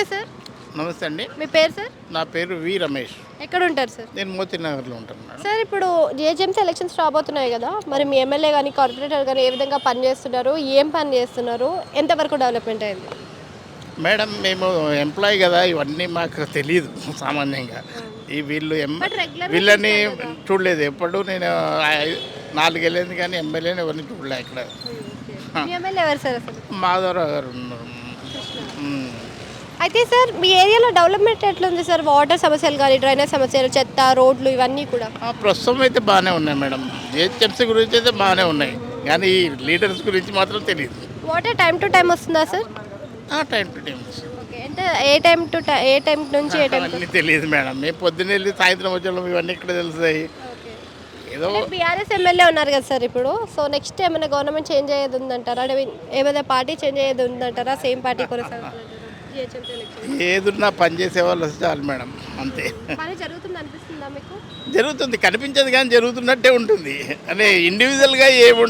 నమస్తే సార్. నమస్తే అండి. మీ పేరు సార్? నా పేరు వి రమేష్. ఎక్కడ ఉంటారు సార్? నేను మోతీనగర్లో ఉంటాను మేడం. సార్ ఇప్పుడు జిహెచ్ఎంసీ ఎలక్షన్స్ రాబోతున్నాయి కదా, మరి మీ ఎమ్మెల్యే కానీ కార్పొరేటర్ కానీ ఏ విధంగా పని చేస్తున్నారు, ఏం పని చేస్తున్నారు, ఎంతవరకు డెవలప్మెంట్ అయింది? మేడం మేము ఎంప్లాయ్ కదా, ఇవన్నీ మాకు తెలియదు సామాన్యంగా. ఈ But regular గా వీళ్ళని చూస్తారు కదా. చూడలేదు ఎప్పుడు. నేను 4 ఏళ్ళైంది కానీ ఎమ్మెల్యేని ఎవరిని చూడలే ఇక్కడ. మీ ఎమ్మెల్యే ఎవరు సార్ అసలు? మాధవరావు గారు ఉన్నారు. అయితే సార్ మీ ఏరియాలో డెవలప్మెంట్ ఎట్లుంది సార్? వాటర్ సమస్యలు కానీ, డ్రైనేజ్ సమస్యలు, చెత్త, రోడ్లు ఇవన్నీ కూడా. ప్రస్తుతం అయితే బాగానే ఉన్నాయి మేడం. జిహెచ్ఎంసీ గురించి అయితే బాగానే ఉన్నాయి, కానీ ఈ లీడర్స్ గురించి మాత్రం తెలియదు. వాటర్ టైం టు టైం వస్తుందా sir? Time to time okay, అంటే ఏ టైం నుంచి ఏ టైం? అన్నీ తెలియదు మేడం. మేము పొద్దున్న వెళ్ళి సాయంత్రం వచ్చాము, ఇవన్నీ ఇక్కడ తెలుస్తాయి. ఏదో బీఆర్ఎస్ ఎమ్మెల్యే ఉన్నారు కదా సార్ ఇప్పుడు. సో నెక్స్ట్ ఏమైనా గవర్నమెంట్ చేంజ్ అయ్యేది ఉందంటారా? అంటే ఏమైనా పార్టీ చేంజ్ అయ్యేది ఉందంటారా? సేమ్ పార్టీ కొనసాగుతుందంటారా? జిహెచ్ఎంసీ ఎలక్షన్ ఏదున్నా పని చేసే వాళ్ళు వస్తే చాలు మేడం, అంతే. పని జరుగుతుంది అనిపిస్తుందా మీకు? జరుగుతుంది, కనిపించదు కానీ జరుగుతున్నట్టే ఉంటుంది. అంటే ఇండివిజువల్గా ఏముండదు.